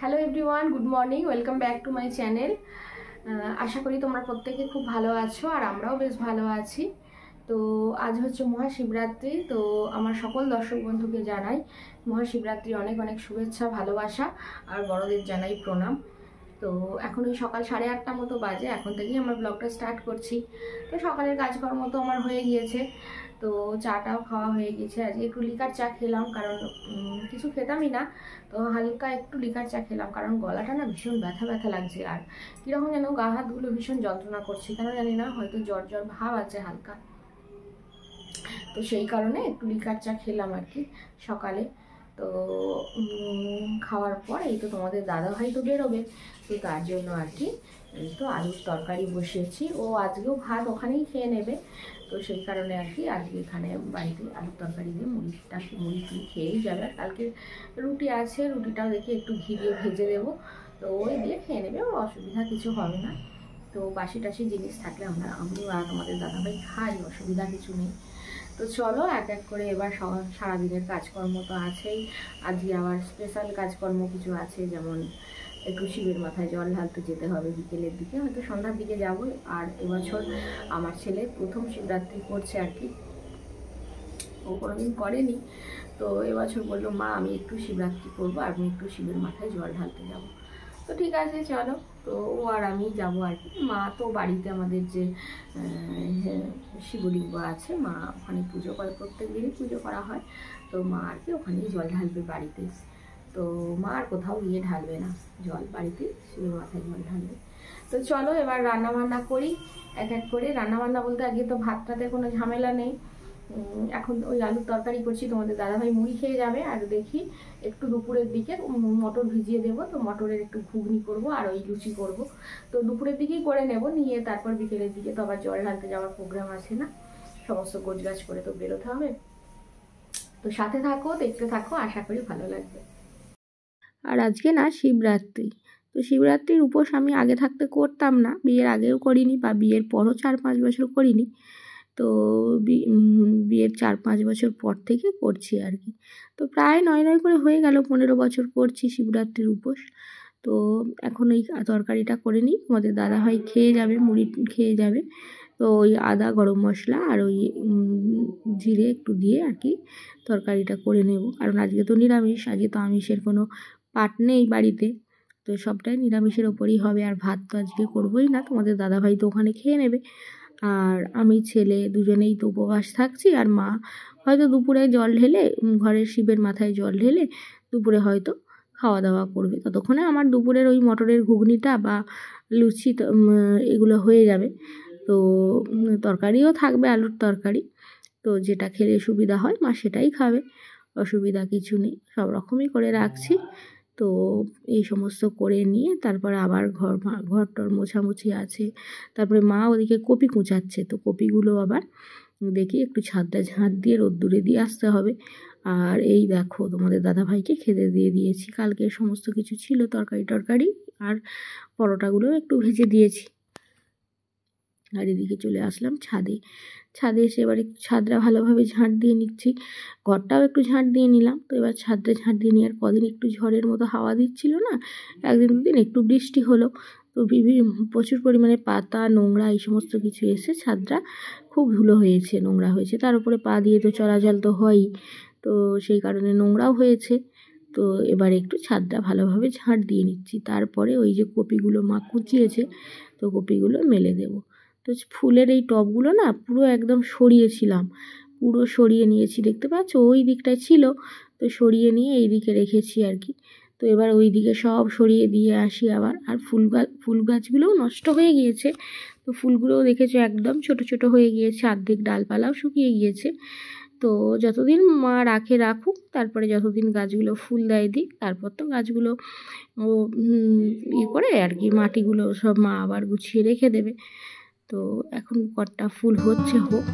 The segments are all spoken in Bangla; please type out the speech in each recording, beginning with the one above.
Hello everyone, good morning, welcome back to my channel. আশা করি তোমরা প্রত্যেকে খুব ভালো আছো আর আমরাও বেশ ভালো আছি। তো আজ হচ্ছে মহাশিবরাত্রি। তো আমার সকল দর্শক বন্ধুকে জানাই মহাশিবরাত্রির অনেক অনেক শুভেচ্ছা, ভালোবাসা আর বড়দের জানাই প্রণাম। তো এখন ওই সকাল 8:30 মতো বাজে, এখন থেকেই আমার ব্লগটা স্টার্ট করছি। তো সকালের কাজকর্ম তো আমার হয়ে গিয়েছে, তো চাটাও খাওয়া হয়ে গেছে। আজকে একটু লিকার চা খেলাম, কারণ কিছু খেতামই না, তো হালকা একটু লিকার চা খেলাম, কারণ গলাটা না ভীষণ ব্যথা ব্যথা লাগছে আর কীরকম যেন গা হাতগুলো ভীষণ যন্ত্রণা করছে, কেন জানি না, হয়তো জ্বর জ্বর ভাব আছে হালকা। তো সেই কারণে একটু লিকার চা খেলাম আর কি সকালে। তো খাওয়ার পর এই তো তোমাদের দাদাভাই তো বেরোবে, তো তার জন্য আর কি এই তো আলুর তরকারি বসিয়েছি। ও আজকেও ভাত ওখানেই খেয়ে নেবে, তো সেই কারণে আর কি আজকে এখানে বাড়িতে আলুর তরকারি দিয়ে মুড়ি খেয়েই যাবে। আর কালকে রুটি আছে, রুটিটাও দেখি একটু ঘি দিয়ে ভেজে দেবো, তো ওই দিয়ে খেয়ে নেবে, ওর অসুবিধা কিছু হবে না। তো বাসি টাসি জিনিস থাকলে আমিও আর তোমাদের দাদাভাই খাই, অসুবিধা কিছু নেই। তো চলো এক এক করে এবার সারাদিনের কাজকর্ম তো আছেই। আজকে আবার স্পেশাল কাজকর্ম কিছু আছে, যেমন একটু শিবের মাথায় জল ঢালতে যেতে হবে বিকেলের দিকে, হয়তো সন্ধ্যার দিকে যাব। আর এবছর আমার ছেলে প্রথম শিবরাত্রি করছে আর কি, ও কোনোদিন করেনি। তো এবছর বললো, মা আমি একটু শিবরাত্রি করবো আর আমি একটু শিবের মাথায় জল ঢালতে যাবো। তো ঠিক আছে চলো, তো ও আর আমি যাবো আর কি। মা তো বাড়িতে আমাদের যে শিবলিঙ্গ আছে, মা ওখানে পুজো করে, প্রত্যেক দিনই পুজো করা হয়, তো মা আর কি ওখানেই জল ঢালবে বাড়িতে। তো মা আর কোথাও গিয়ে ঢালবে না জল, বাড়িতে শিবের মাথায় জল ঢালবে। তো চলো এবার রান্নাবান্না করি এক এক করে। রান্নাবান্না বলতে আজকে তো ভাতটাতে কোনো ঝামেলা নেই, এখন ওই আলুর তরকারি করছি, তোমাদের দাদাভাই মুড়ি খেয়ে যাবে। আর দেখি একটু দুপুরের দিকে মটর ভিজিয়ে দেবো, তো মটরের একটু ঘুগনি করব আর ওই লুচি করব। তো দুপুরের দিকেই করে নেব, নিয়ে তারপর বিকেলের দিকে তো আবার জল ঢালতে যাওয়ার প্রোগ্রাম আছে না, সমস্ত গোছগাছ করে তো বেরোতে হবে। তো সাথে থাকো, দেখতে থাকো, আশা করি ভালো লাগবে। আর আজকে না শিবরাত্রি, তো শিবরাত্রির উপোস আমি আগে থাকতে করতাম না, বিয়ের আগেও করিনি বা বিয়ের পরও 4-5 বছর করিনি। তো বিয়ের 4-5 বছর পর থেকে করছি আর কি। তো প্রায় 9 করে হয়ে গেল, 15 বছর করছি শিবরাত্রির উপোস। তো এখন ওই তরকারিটা করে নিই, তোমাদের দাদাভাই খেয়ে যাবে, মুড়ি খেয়ে যাবে। তো ওই আদা, গরম মশলা আর ওই জিরে একটু দিয়ে আর কি তরকারিটা করে নেব, কারণ আজকে তো নিরামিষ, আজকে তো আমিষের কোনো পাট নেই বাড়িতে, তো সবটাই নিরামিষের ওপরই হবে। আর ভাত তো আজকে করবোই না, তোমাদের দাদাভাই তো ওখানে খেয়ে নেবে, আর আমি ছেলে দুজনেই তো উপবাস থাকছি। আর মা হয়তো দুপুরে জল ঢেলে, ঘরের শিবের মাথায় জল ঢেলে দুপুরে হয়তো খাওয়া দাওয়া করবে, ততক্ষণে আমার দুপুরের ওই মটরের ঘুগনিটা বা লুচি এগুলো হয়ে যাবে। তো তরকারিও থাকবে, আলুর তরকারি, তো যেটা খেলে সুবিধা হয় মা সেটাই খাবে, অসুবিধা কিছু নেই, সব রকমই করে রাখছি। তো এই সমস্ত করে নিয়ে তারপরে আবার ঘরটর মোছামুছি আছে, তারপরে মা ওদিকে কপি কুচাচ্ছে, তো কপিগুলো আবার দেখি একটু ছাদটা ঝাঁট দিয়ে রোদ্দুরে দিয়ে আসতে হবে। আর এই দেখো তোমাদের দাদাভাইকে খেতে দিয়ে দিয়েছি, কালকে সমস্ত কিছু ছিল তরকারি আর পরোটাগুলো একটু ভেজে দিয়েছি। আর এদিকে চলে আসলাম ছাদে এসে এবার একটু ছাদটা ভালোভাবে ঝাঁট দিয়ে নিচ্ছি, ঘরটাও একটু ঝাঁট দিয়ে নিলাম। তো এবার ছাদটা ঝাঁট দিয়ে নিয়ে, আর কদিন একটু ঝড়ের মতো হাওয়া দিচ্ছিল না, একদিন দুদিন একটু বৃষ্টি হলো, তো প্রচুর পরিমাণে পাতা নোংরা এই সমস্ত কিছু এসে ছাদটা খুব ধুলো হয়েছে, নোংরা হয়েছে, তার উপরে পা দিয়ে তো চলাচল তো হয়ই, তো সেই কারণে নোংরাও হয়েছে। তো এবার একটু ছাদটা ভালোভাবে ঝাঁট দিয়ে নিচ্ছি, তারপরে ওই যে কপিগুলো মা কুচিয়েছে, তো কপিগুলো মেলে দেবো। তো ফুলের এই টবগুলো না পুরো একদম সরিয়েছিলাম, পুরো সরিয়ে নিয়েছি, দেখতে পাচ্ছ ওই দিকটায় ছিল, তো সরিয়ে নিয়ে এই দিকে রেখেছি আর কি। তো এবার ওই দিকে সব সরিয়ে দিয়ে আসি আবার। আর ফুল গাছগুলোও নষ্ট হয়ে গিয়েছে, তো ফুলগুলোও দেখেছো একদম ছোট ছোট হয়ে গিয়েছে, অর্ধেক ডালপালাও শুকিয়ে গিয়েছে। তো যতদিন মা রাখুক, তারপরে যতদিন গাছগুলো ফুল দেয় দিক, তারপর তো গাছগুলো ও করে আর কি, মাটিগুলো সব মা আবার গুছিয়ে রেখে দেবে। তো এখন কটা ফুল হচ্ছে হোক।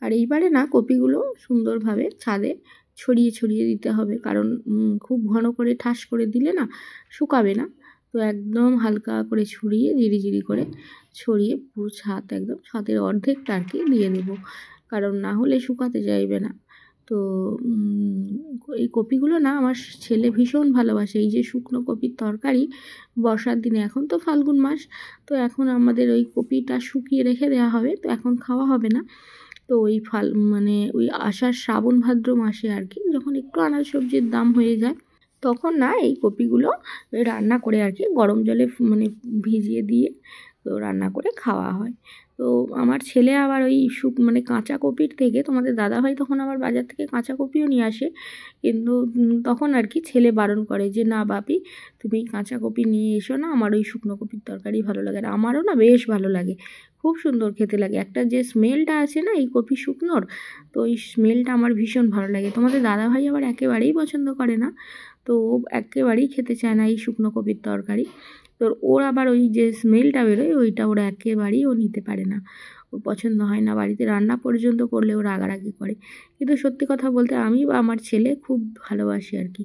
আর এইবারে না কপিগুলো সুন্দরভাবে ছাদে ছড়িয়ে ছড়িয়ে দিতে হবে, কারণ খুব ঘন করে ঠাস করে দিলে না শুকাবে না। তো একদম হালকা করে ছড়িয়ে ঝিরিঝিরি করে ছড়িয়ে পুরো ছাদ একদম ছাদের অর্ধেকটা আর কি দিয়ে দেবো, কারণ না হলে শুকাতে চাইবে না। তো এই কপিগুলো না আমার ছেলে ভীষণ ভালোবাসে, এই যে শুকনো কপির তরকারি বর্ষার দিনে, এখন তো ফাল্গুন মাস, তো এখন আমাদের ওই কপিটা শুকিয়ে রেখে দেওয়া হবে, তো এখন খাওয়া হবে না। তো ওই মানে ওই আষাঢ় শ্রাবণ ভাদ্র মাসে আর কি, যখন একটু আনাজ সবজির দাম হয়ে যায়, তখন না এই কপিগুলো রান্না করে আর কি গরম জলে মানে ভিজিয়ে দিয়ে তো রান্না করে খাওয়া হয়। তো আমার ছেলে আবার ওই মানে কাঁচা কপির থেকে, তোমাদের দাদাভাই তখন আবার বাজার থেকে কাঁচা কপিও নিয়ে আসে, কিন্তু তখন আর কি ছেলে বারণ করে যে না বাপি তুমি কাঁচা কপি নিয়ে এসো না, আমার ওই শুকনো কপির তরকারি ভালো লাগে। আর আমারও না বেশ ভালো লাগে, খুব সুন্দর খেতে লাগে, একটা যে স্মেলটা আছে না এই কপি শুকনোর, তো ওই স্মেলটা আমার ভীষণ ভালো লাগে। তোমাদের দাদাভাই আবার একেবারেই পছন্দ করে না, তো ও একেবারেই খেতে চায় না এই শুকনো কপির তরকারি। তো ওর আবার ওই যে স্মেলটা বেরোয় ওইটা ওরা একেবারেই ও নিতে পারে না, ওর পছন্দ হয় না, বাড়িতে রান্না পর্যন্ত করলে ও রাগারাগি করে। কিন্তু সত্যি কথা বলতে আমি বা আমার ছেলে খুব ভালোবাসি আর কি।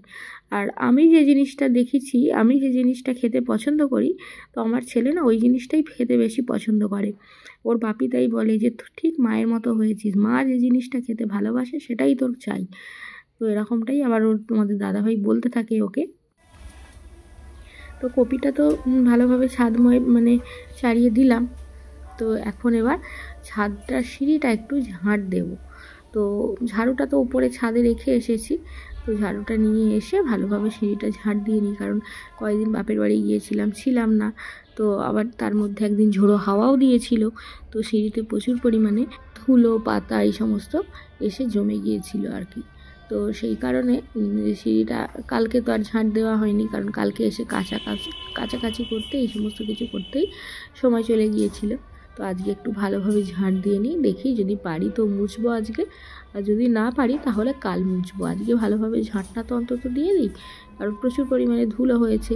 আর আমি যে জিনিসটা দেখেছি, আমি যে জিনিসটা খেতে পছন্দ করি, তো আমার ছেলে না ওই জিনিসটাই খেতে বেশি পছন্দ করে। ওর বাপি তাই বলে যে ঠিক মায়ের মতো হয়েছিস, মা যে জিনিসটা খেতে ভালোবাসে সেটাই তোর চাই। তো এরকমটাই আবার ওর তোমাদের দাদাভাই বলতে থাকে ওকে। তো কপিটা তো ভালোভাবে ছাদময় মানে ছাড়িয়ে দিলাম, তো এখন এবার ছাদটার সিঁড়িটা একটু ঝাঁট দেব। তো ঝাড়ুটা তো উপরে ছাদে রেখে এসেছি, তো ঝাড়ুটা নিয়ে এসে ভালোভাবে সিঁড়িটা ঝাঁট দিয়ে নিই, কারণ কয়েকদিন বাপের বাড়ি ছিলাম না, তো আবার তার মধ্যে একদিন ঝোড়ো হাওয়াও দিয়েছিল, তো সিঁড়িতে প্রচুর পরিমাণে ধুলো পাতা এই সমস্ত এসে জমে গিয়েছিল আর কি। তো সেই কারণে সিঁড়িটা কালকে তো আর ঝাঁট দেওয়া হয়নি, কারণ কালকে এসে কাছাকাছি করতে এই সমস্ত কিছু করতেই সময় চলে গিয়েছিল। তো আজকে একটু ভালোভাবে ঝাঁট দিয়ে নিই, দেখি যদি পারি তো মুছবো আজকে, আর যদি না পারি তাহলে কাল মুছবো। আজকে ভালোভাবে ঝাঁটটা তো অন্তত দিয়ে দিই, কারণ প্রচুর পরিমাণে ধুলো হয়েছে।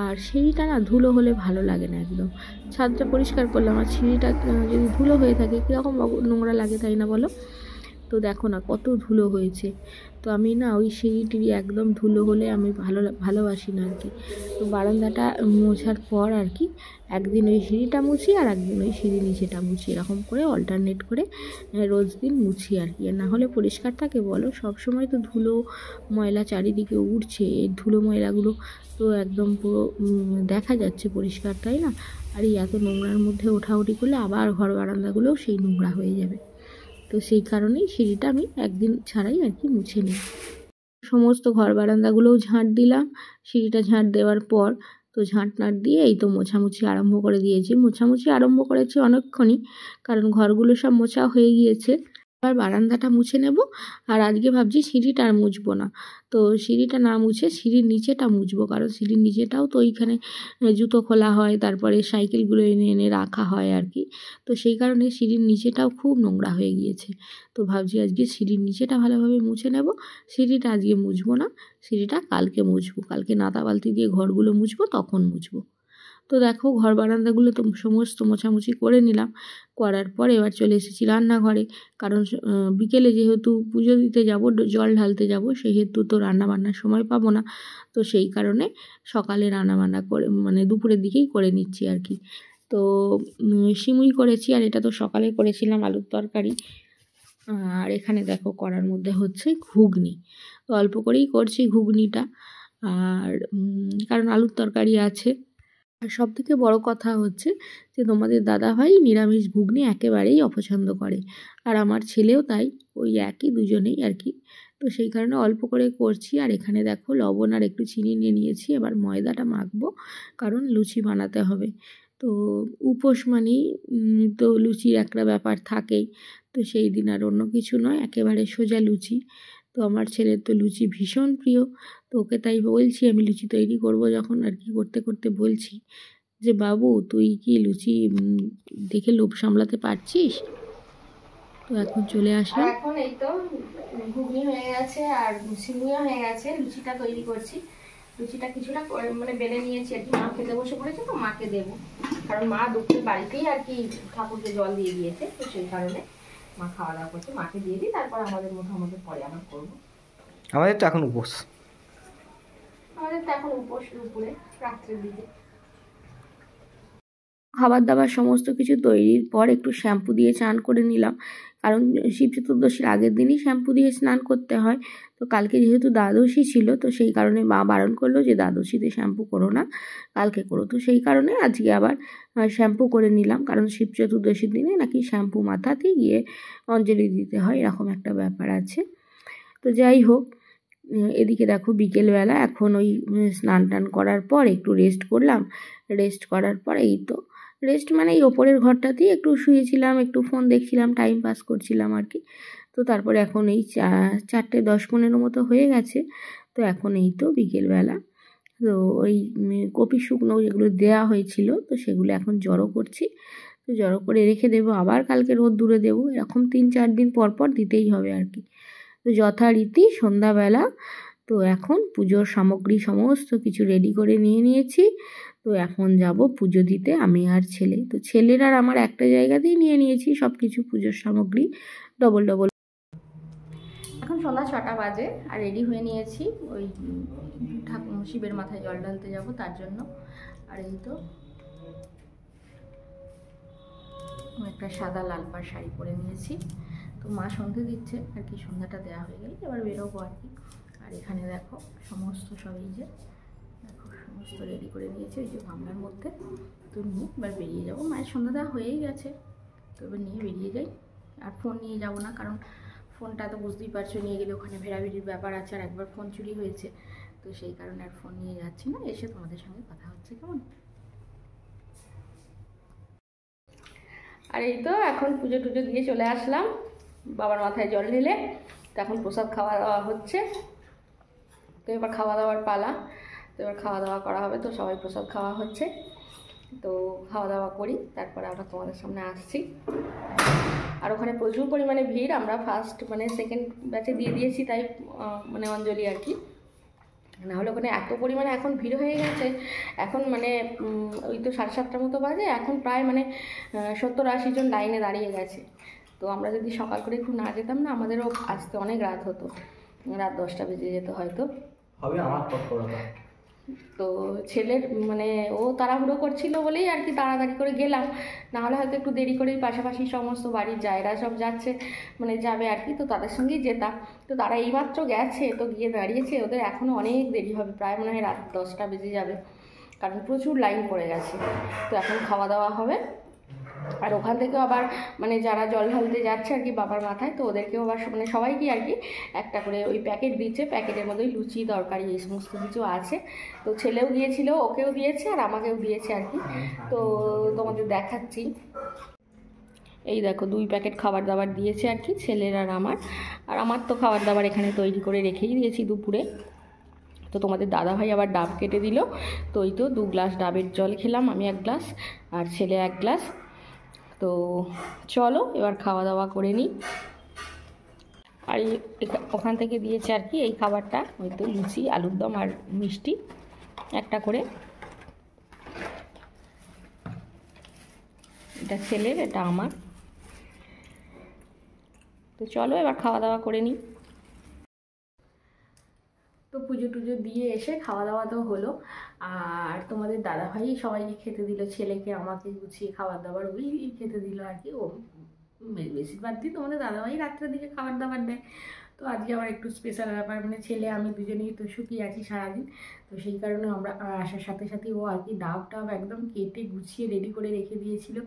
আর সিঁড়িটা না ধুলো হলে ভালো লাগে না একদম। ছাদটা পরিষ্কার করলাম আর সিঁড়িটা যদি ধুলো হয়ে থাকে কীরকম নোংরা লাগে, তাই না বলো? তো দেখো না কত ধুলো হয়েছে। তো আমি না ওই সিঁড়ি একদম ধুলো হলে আমি ভালোবাসি না আর কি। তো বারান্দাটা মোছার পর আর কি একদিন ওই সিঁড়িটা মুছি আর একদিন ওই সিঁড়ি নিচেটা মুছি, এরকম করে অল্টারনেট করে রোজ দিন মুছি আর কি। আর না হলে পরিষ্কার থাকে বলো? সব সময় তো ধুলো ময়লা চারিদিকে উঠছে, এই ধুলো ময়লাগুলো তো একদম পুরো দেখা যাচ্ছে পরিষ্কার, তাই না? আর এই এত নোংরার মধ্যে ওঠাউঠি করলে আবার ঘর বারান্দাগুলোও সেই নোংরা হয়ে যাবে। তো সেই কারণেই সিঁড়িটা আমি একদিন ছাড়াই আর কি মুছে নিই। সমস্ত ঘর বারান্দাগুলোও ঝাঁট দিলাম। সিঁড়িটা ঝাঁট দেওয়ার পর তো ঝাঁট নাট দিয়ে এই তো মোছামুছি আরম্ভ করে দিয়েছি। মোছামুছি আরম্ভ করেছি অনেকক্ষণই, কারণ ঘরগুলো সব মোছা হয়ে গিয়েছে। এবার বারান্দাটা মুছে নেব। আর আজকে ভাবছি সিঁড়িটা আর মুছবো না, তো সিঁড়িটা না মুছে সিঁড়ির নিচেটা মুছবো, কারণ সিঁড়ির নিচেটাও তো ওইখানে জুতো খোলা হয়, তারপরে সাইকেলগুলো এনে এনে রাখা হয় আর কি। তো সেই কারণে সিঁড়ির নিচেটাও খুব নোংরা হয়ে গিয়েছে। তো ভাবছি আজকে সিঁড়ির নিচেটা ভালোভাবে মুছে নেব, সিঁড়িটা আজকে মুছবো না, সিঁড়িটা কালকে মুছবো, কালকে নাতা বালতি দিয়ে ঘরগুলো মুছবো, তখন মুছবো। তো দেখো ঘর বারান্দাগুলো তো সমস্ত মোছামুছি করে নিলাম, করার পর এবার চলে এসেছি রান্নাঘরে, কারণ বিকেলে যেহেতু পুজো দিতে যাব, জল ঢালতে যাব, সেহেতু তো রান্নাবান্নার সময় পাবো না। তো সেই কারণে সকালে রান্নাবান্না করে মানে দুপুরের দিকেই করে নিচ্ছি আর কি। তো সিমুই করেছি, আর এটা তো সকালে করেছিলাম আলুর তরকারি। আর এখানে দেখো করার মধ্যে হচ্ছে ঘুগনি, তো অল্প করেই করছি ঘুগনিটা, আর কারণ আলুর তরকারি আছে। আর সবথেকে বড় কথা হচ্ছে যে তোমাদের দাদাভাই নিরামিষ ঘুগনি একেবারেই অপছন্দ করে, আর আমার ছেলেও তাই, ওই একই দুজনেই আর কি। তো সেই কারণে অল্প করে করছি। আর এখানে দেখো লবণ আর একটু চিনি নিয়ে নিয়েছি, এবার ময়দাটা মাখবো, কারণ লুচি বানাতে হবে। তো উপোস মানেই তো লুচির একটা ব্যাপার থাকেই, তো সেই দিন আর অন্য কিছু নয়, একেবারে সোজা লুচি। তো আমার ছেলের তো লুচি ভীষণ প্রিয়, তো ওকে তাই বলছি, আমি লুচি তৈরি করব যখন আর কি করতে করতে বলছি যে বাবু তুই কি লুচি দেখে লোভ সামলাতে পারছিস? তো এখন চলে আসলাম, এখন এই তো ঘুগনি হয়ে গেছে আর সিমুইও হয়ে গেছে, লুচিটা তৈরি করছি। লুচিটা কিছুটা মানে বেলে নিয়েছি আর কি, মা খেতে বসে পড়েছে, তো মাকে দেবো, কারণ মা দুপুরে বাড়িতেই আর কি ঠাকুরকে জল দিয়ে দিয়েছে, তো সেই কারণে মা খাওয়া দাওয়া করছে, মাকে দিয়ে দিই, তারপর আমাদের মধ্যে পরে আবার করবো। আমাদের তো এখন উপোস, আমাদের তো এখন উপোস দুপুরে রাত্রের দিকে। খাবার দাবার সমস্ত কিছু তৈরির পর একটু শ্যাম্পু দিয়ে স্নান করে নিলাম, কারণ শিব চতুর্দশীর আগের দিনই শ্যাম্পু দিয়ে স্নান করতে হয়। তো কালকে যেহেতু দ্বাদশী ছিল, তো সেই কারণে মা বারণ করলো যে দ্বাদশীতে শ্যাম্পু করো না, কালকে করো। তো সেই কারণে আজকে আবার শ্যাম্পু করে নিলাম, কারণ শিব চতুর্দশীর দিনে নাকি শ্যাম্পু মাথাতে গিয়ে অঞ্জলি দিতে হয়, এরকম একটা ব্যাপার আছে। তো যাই হোক, এদিকে দেখো বিকেলবেলা এখন ওই স্নান টান করার পর একটু রেস্ট করলাম। রেস্ট করার পর এই তো রেস্ট মানে এই ওপরের ঘরটাতেই একটু শুয়েছিলাম, একটু ফোন দেখছিলাম, টাইম পাস করছিলাম আর কি। তো তারপরে এখন এই 4:10-15 মতো হয়ে গেছে। তো এখন এই তো বিকেলবেলা, তো ওই কপি শুকনো যেগুলো দেওয়া হয়েছিল, তো সেগুলো এখন জড়ো করছি। তো জড়ো করে রেখে দেবো, আবার কালকে রোদ দূরে দেবো, এরকম 3-4 দিন পর পর দিতেই হবে আর কি। তো যথারীতি সন্ধ্যাবেলা তো এখন পুজোর সামগ্রী সমস্ত কিছু রেডি করে নিয়ে নিয়েছি। তো এখন যাব পুজো দিতে আমি আর ছেলে। তো ছেলের আর আমার একটা জায়গাতেই নিয়ে নিয়েছি সব কিছু পুজোর সামগ্রী, ডবল ডবল। এখন সন্ধ্যা 6টা বাজে আর রেডি হয়ে নিয়েছি ওই ঠাকুর শিবের মাথায় জল ঢালতে যাব তার জন্য। আর এই তো একটা সাদা লাল পাড় শাড়ি পরে নিয়েছি। তো মা সন্ধে দিচ্ছে আর কি, সন্ধ্যাটা দেওয়া হয়ে গেলে এবার বেরোবো আর কি। আর এখানে দেখো সমস্ত সব এই যে দেখো সমস্ত রেডি করে নিয়েছে ওই যে গামলার মধ্যে। তো নিয়ে এবার বেরিয়ে যাবো, মায়ের সন্ধ্যা দেওয়া হয়েই গেছে। তো এবার নিয়ে বেরিয়ে যাই। আর ফোন নিয়ে যাব না, কারণ ফোনটা তো বুঝতেই পারছো নিয়ে গেলে ওখানে ভেড়াভেড়ির ব্যাপার আছে, আর একবার ফোন চুরি হয়েছে। তো সেই কারণে আর ফোন নিয়ে যাচ্ছি না, এসে তোমাদের সঙ্গে কথা হচ্ছে কেমন। আর এই তো এখন পুজো টুজো দিয়ে চলে আসলাম বাবার মাথায় জল ঢেলে। তো এখন প্রসাদ খাওয়া দাওয়া হচ্ছে। তো এবার খাওয়া দাওয়ার পালা, তো এবার খাওয়া দাওয়া করা হবে। তো সবাই প্রসাদ খাওয়া হচ্ছে, তো খাওয়া দাওয়া করি, তারপরে আমরা তোমাদের সামনে আসছি। আর ওখানে প্রচুর পরিমাণে ভিড়, আমরা ফার্স্ট মানে সেকেন্ড ব্যাচে দিয়ে দিয়েছি, তাই মানে অঞ্জলি আর কি। নাহলে ওখানে এত পরিমাণে এখন ভিড় হয়ে গেছে। এখন মানে ওই তো 7:30টার মতো বাজে, এখন প্রায় মানে 70-80 জন লাইনে দাঁড়িয়ে গেছে। তো আমরা যদি সকাল করে একটু না যেতাম না, আমাদেরও আসতে অনেক রাত হতো, রাত 10টা বেজে যেত হয়তো। হবে আমার তৎপরতা। তো ছেলের মানে ও তাড়াহুড়ো করছিল বলেই আর কি তাড়াতাড়ি করে গেলাম, নাহলে হয়তো একটু দেরি করেই পাশাপাশি সমস্ত বাড়ির জায়গা সব যাচ্ছে মানে যাবে আর কি, তো তাদের সঙ্গেই যেতাম। তো তারা এইমাত্র গেছে, তো গিয়ে দাঁড়িয়েছে, ওদের এখনও অনেক দেরি হবে, প্রায় মনে হয় রাত 10টা বেজে যাবে, কারণ প্রচুর লাইন পড়ে গেছে। তো এখন খাওয়া দাওয়া হবে। আর ওখান থেকেও আবার মানে যারা জল ঢালতে যাচ্ছে আর কি বাবার মাথায়, তো ওদেরকেও আবার মানে সবাইকে আর কি একটা করে ওই প্যাকেট দিচ্ছে, প্যাকেটের মধ্যে লুচি তরকারি এই সমস্ত কিছু আছে। তো ছেলেও গিয়েছিল, ওকেও দিয়েছে আর আমাকেও দিয়েছে আর কি। তো তোমাদের দেখাচ্ছি, এই দেখো 2 প্যাকেট খাবার দাবার দিয়েছে আর কি ছেলের আর আমার। আর আমার তো খাবার দাবার এখানে তৈরি করে রেখেই দিয়েছি দুপুরে। তো তোমাদের দাদাভাই আবার ডাব কেটে দিল। তো ওই তো 2 গ্লাস ডাবের জল খেলাম, আমি 1 গ্লাস আর ছেলে 1 গ্লাস। তো চলো এবার খাওয়া দাওয়া করে নিই। আর ওখান থেকে দিয়েছে আর কি এই খাবারটা, ওই তো লুচি আলুর দম আর মিষ্টি একটা করে, এটা ছেলের এটা আমার। তো চলো এবার খাওয়া দাওয়া করে নিই। তো পুজো টুজো দিয়ে এসে খাওয়া দাওয়া তো হলো, আর তোমাদের দাদাভাই সবাইকে খেতে দিল, ছেলেকে আমাকে গুছিয়ে খাবার দাবার ওই খেতে দিল আর কি। ও বেশিরভাগ দিন তোমাদের দাদাভাই রাত্রের দিকে খাবার দাবার দেয়। তো আজকে আবার একটু স্পেশাল ব্যাপার, মানে ছেলে আমি দুজনেই তো শুকিয়ে আছি সারাদিন। তো সেই কারণে আমরা আসার সাথে সাথে ও আর কি ডাব টাব একদম কেটে গুছিয়ে রেডি করে রেখে দিয়েছিল।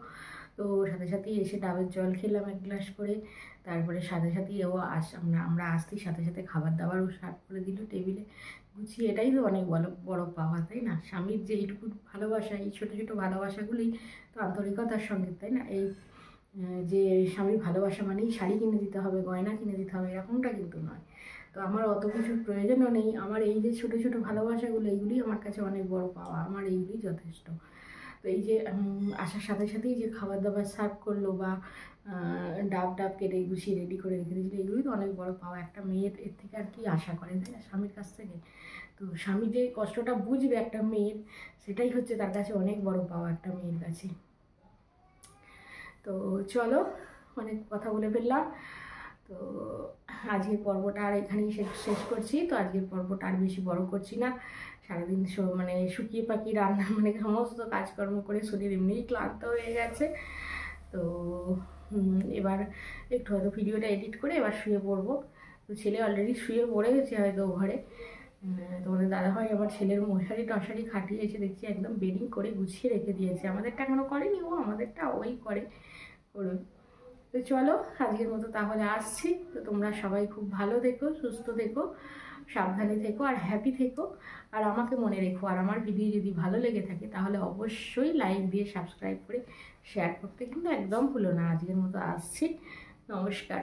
তো সাথে সাথেই এসে ডাবের জল খেলাম 1 গ্লাস করে, তারপরে সাথে সাথেই ও আমরা আসতেই সাথে সাথে খাবার দাবারও সার্ভ করে দিল টেবিলে গুছিয়ে। এটাই তো অনেক বড় পাওয়া, তাই না? স্বামীর যে এইটুকু ভালোবাসা, এই ছোটো ছোটো ভালোবাসাগুলোই তো আন্তরিকতার সঙ্গে, তাই না? এই যে স্বামীর ভালোবাসা মানেই শাড়ি কিনে দিতে হবে, গয়না কিনে দিতে হবে, এরকমটা কিন্তু নয়। তো আমার অত কিছুর প্রয়োজনও নেই, আমার এই যে ছোটো ছোটো ভালোবাসাগুলো এইগুলি আমার কাছে অনেক বড় পাওয়া, আমার এইগুলি যথেষ্ট। তো এই যে আসার সাথে সাথেই যে খাবার দাবার সার্ভ করলো, বা ডাব কেটে গুছিয়ে রেডি করে রেখে দিয়েছিলো, এগুলোই তো অনেক বড় পাওয়া। একটা মেয়ের এর থেকে আর কি আশা করে, তাই না, স্বামীর কাছ থেকে? তো স্বামী যে কষ্টটা বুঝবে একটা মেয়ের, সেটাই হচ্ছে তার কাছে অনেক বড় পাওয়া একটা মেয়ের কাছে। তো চলো অনেক কথা বলে ফেললাম। তো আজকের পর্বটা আর এখানেই শেষ করছি। তো আজকের পর্বটা আর বেশি বড় করছি না। সারাদিন মানে শুকিয়ে পাকি রান্না মানে সমস্ত কাজকর্ম করে শরীর এমনিই ক্লান্ত হয়ে গেছে। তো এবার একটু হয়তো ভিডিওটা এডিট করে এবার শুয়ে পড়বো। তো ছেলে অলরেডি শুয়ে পড়ে গেছে হয়তো ঘরে। তোমাদের দাদাভাই আমার ছেলের মশারি টশারি খাটিয়ে এসে দেখছি একদম বেডিং করে গুছিয়ে রেখে দিয়েছে। আমাদেরটা এখনও করেনি, ও আমাদেরটা ওই করুন। তো চলো আজকের মতো তাহলে আসছি। তো তোমরা সবাই খুব ভালো থেকো, সুস্থ থেকো, সাবধানে থেকো আর হ্যাপি থেকো। আর আমাকে মনে রেখো, আর আমার ভিডিও যদি ভালো লেগে থাকে তাহলে অবশ্যই লাইক দিয়ে সাবস্ক্রাইব করে শেয়ার করতে কিন্তু একদম ভুলো না। আজকের মতো আসছি, নমস্কার।